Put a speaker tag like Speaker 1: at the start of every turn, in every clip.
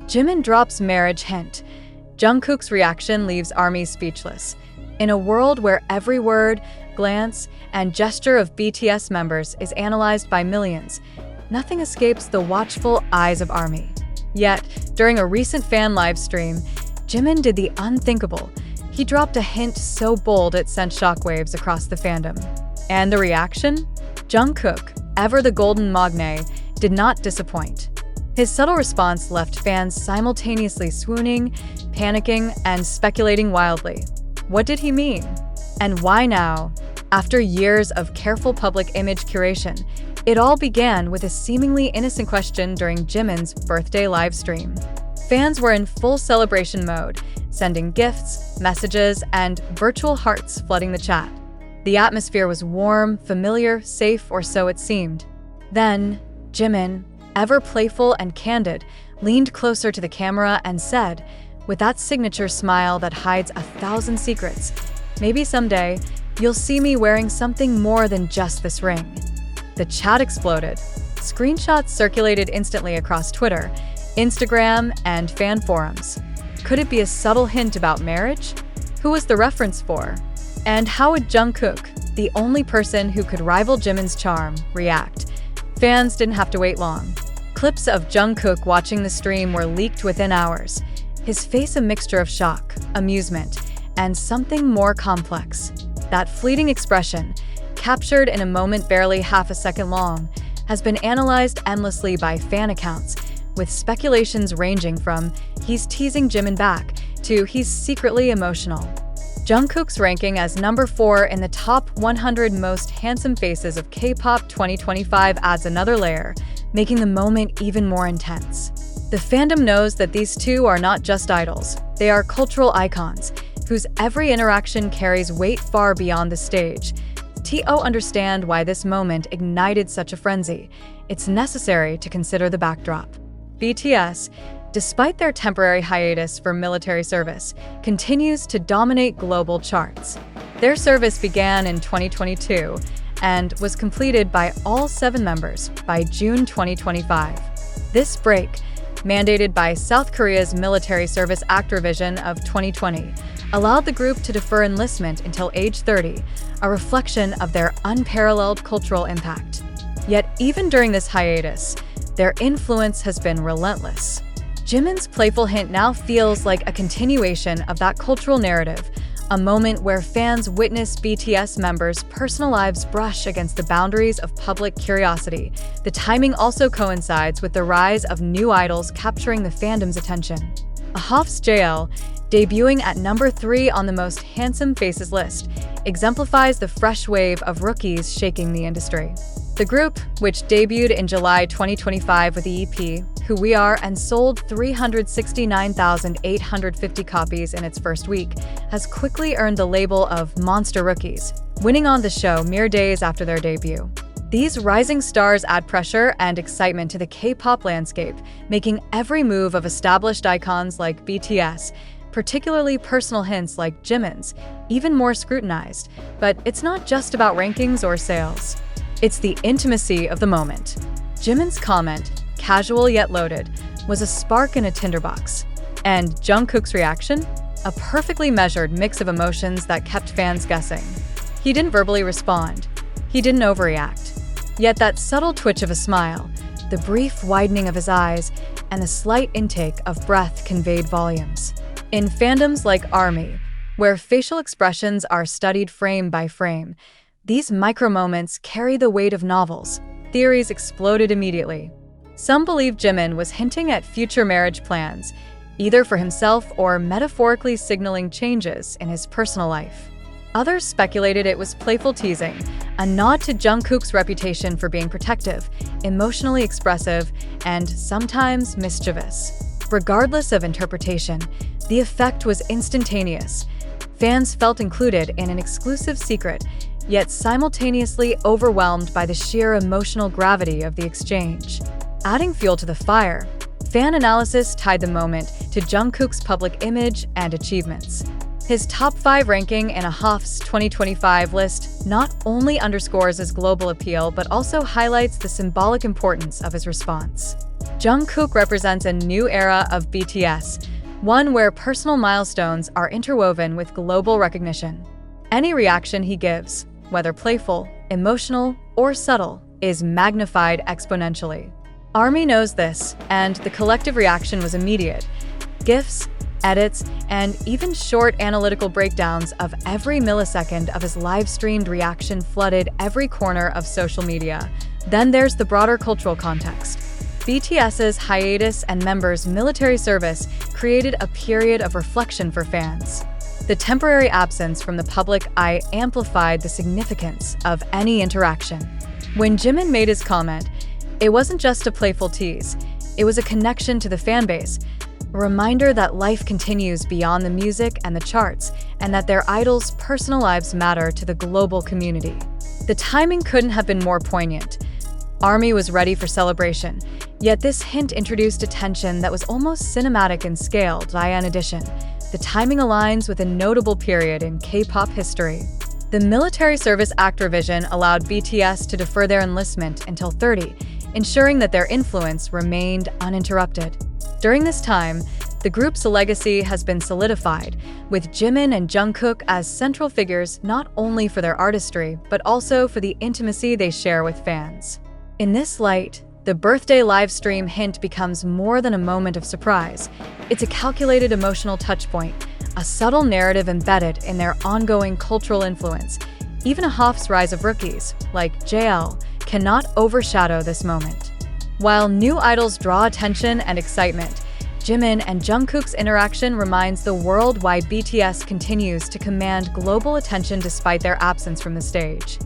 Speaker 1: Jimin drops marriage hint. Jungkook's reaction leaves ARMY speechless. In a world where every word, glance, and gesture of BTS members is analyzed by millions, nothing escapes the watchful eyes of ARMY. Yet, during a recent fan livestream, Jimin did the unthinkable. He dropped a hint so bold it sent shockwaves across the fandom. And the reaction? Jungkook, ever the golden magne, did not disappoint. His subtle response left fans simultaneously swooning, panicking, and speculating wildly. What did he mean? And why now? After years of careful public image curation, it all began with a seemingly innocent question during Jimin's birthday livestream. Fans were in full celebration mode, sending gifts, messages, and virtual hearts flooding the chat. The atmosphere was warm, familiar, safe, or so it seemed. Then, Jimin, ever playful and candid, leaned closer to the camera and said, with that signature smile that hides 1,000 secrets, "Maybe someday, you'll see me wearing something more than just this ring." The chat exploded. Screenshots circulated instantly across Twitter, Instagram, and fan forums. Could it be a subtle hint about marriage? Who was the reference for? And how would Jungkook, the only person who could rival Jimin's charm, react? Fans didn't have to wait long. Clips of Jungkook watching the stream were leaked within hours. His face a mixture of shock, amusement, and something more complex. That fleeting expression, captured in a moment barely half a second long, has been analyzed endlessly by fan accounts, with speculations ranging from "he's teasing Jimin back" to "he's secretly emotional." Jungkook's ranking as number 4 in the top 100 most handsome faces of K-pop 2025 adds another layer, making the moment even more intense. The fandom knows that these two are not just idols, they are cultural icons, whose every interaction carries weight far beyond the stage. To understand why this moment ignited such a frenzy, it's necessary to consider the backdrop. BTS, despite their temporary hiatus for military service, continues to dominate global charts. Their service began in 2022 and was completed by all 7 members by June 2025. This break, mandated by South Korea's Military Service Act revision of 2020, allowed the group to defer enlistment until age 30, a reflection of their unparalleled cultural impact. Yet even during this hiatus, their influence has been relentless. Jimin's playful hint now feels like a continuation of that cultural narrative, a moment where fans witness BTS members' personal lives brush against the boundaries of public curiosity. The timing also coincides with the rise of new idols capturing the fandom's attention. Ahaf's JL, debuting at number 3 on the most handsome faces list, exemplifies the fresh wave of rookies shaking the industry. The group, which debuted in July 2025 with the EP Who We Are and sold 369,850 copies in its first week, has quickly earned the label of Monster Rookies, winning on the show mere days after their debut. These rising stars add pressure and excitement to the K-pop landscape, making every move of established icons like BTS, particularly personal hints like Jimin's, even more scrutinized. But it's not just about rankings or sales. It's the intimacy of the moment. Jimin's comment, casual yet loaded, was a spark in a tinderbox. And Jungkook's reaction? A perfectly measured mix of emotions that kept fans guessing. He didn't verbally respond. He didn't overreact. Yet that subtle twitch of a smile, the brief widening of his eyes, and the slight intake of breath conveyed volumes. In fandoms like ARMY, where facial expressions are studied frame by frame, these micro-moments carry the weight of novels. Theories exploded immediately. Some believe Jimin was hinting at future marriage plans, either for himself or metaphorically signaling changes in his personal life. Others speculated it was playful teasing, a nod to Jungkook's reputation for being protective, emotionally expressive, and sometimes mischievous. Regardless of interpretation, the effect was instantaneous. Fans felt included in an exclusive secret, yet simultaneously overwhelmed by the sheer emotional gravity of the exchange. Adding fuel to the fire, fan analysis tied the moment to Jungkook's public image and achievements. His top 5 ranking in Ahaf's 2025 list not only underscores his global appeal but also highlights the symbolic importance of his response. Jungkook represents a new era of BTS, one where personal milestones are interwoven with global recognition. Any reaction he gives, whether playful, emotional, or subtle, is magnified exponentially. ARMY knows this, and the collective reaction was immediate. GIFs, edits, and even short analytical breakdowns of every millisecond of his live-streamed reaction flooded every corner of social media. Then there's the broader cultural context. BTS's hiatus and members' military service created a period of reflection for fans. The temporary absence from the public eye amplified the significance of any interaction. When Jimin made his comment, it wasn't just a playful tease, it was a connection to the fanbase, a reminder that life continues beyond the music and the charts, and that their idols' personal lives matter to the global community. The timing couldn't have been more poignant. ARMY was ready for celebration, yet this hint introduced a tension that was almost cinematic in scale. In addition, the timing aligns with a notable period in K-pop history. The Military Service Act revision allowed BTS to defer their enlistment until 30, ensuring that their influence remained uninterrupted. During this time, the group's legacy has been solidified, with Jimin and Jungkook as central figures not only for their artistry, but also for the intimacy they share with fans. In this light, the birthday livestream hint becomes more than a moment of surprise. It's a calculated emotional touchpoint, a subtle narrative embedded in their ongoing cultural influence. Even a Hoff's rise of rookies, like JL, cannot overshadow this moment. While new idols draw attention and excitement, Jimin and Jungkook's interaction reminds the world why BTS continues to command global attention despite their absence from the stage.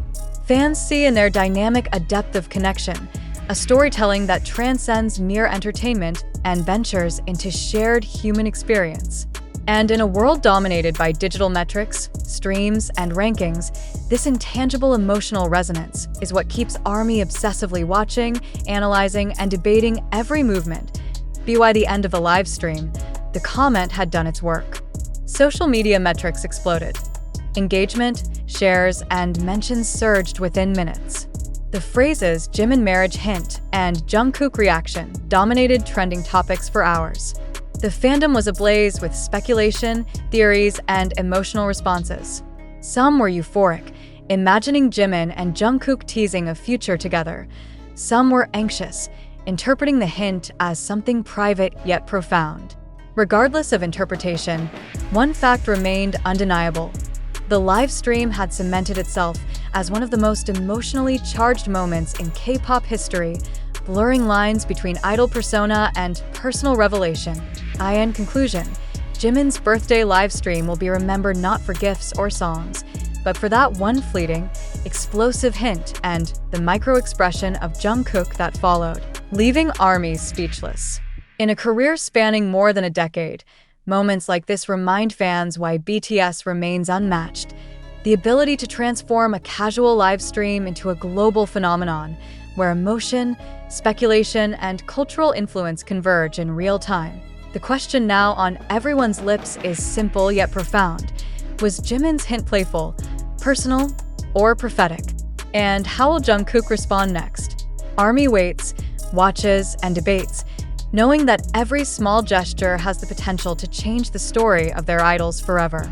Speaker 1: Fans see in their dynamic a depth of connection, a storytelling that transcends mere entertainment and ventures into shared human experience. And in a world dominated by digital metrics, streams, and rankings, this intangible emotional resonance is what keeps ARMY obsessively watching, analyzing, and debating every movement. By the end of the live stream, the comment had done its work. Social media metrics exploded. Engagement, shares, and mentions surged within minutes. The phrases Jimin marriage hint and Jungkook reaction dominated trending topics for hours. The fandom was ablaze with speculation, theories, and emotional responses. Some were euphoric, imagining Jimin and Jungkook teasing a future together. Some were anxious, interpreting the hint as something private yet profound. Regardless of interpretation, one fact remained undeniable. The live stream had cemented itself as one of the most emotionally charged moments in K-pop history, blurring lines between idol persona and personal revelation. In conclusion, Jimin's birthday livestream will be remembered not for gifts or songs, but for that one fleeting, explosive hint and the micro-expression of Jungkook that followed, leaving ARMY speechless. In a career spanning more than a decade, moments like this remind fans why BTS remains unmatched. The ability to transform a casual live stream into a global phenomenon, where emotion, speculation, and cultural influence converge in real time. The question now on everyone's lips is simple yet profound. Was Jimin's hint playful, personal, or prophetic? And how will Jungkook respond next? ARMY waits, watches, and debates, knowing that every small gesture has the potential to change the story of their idols forever.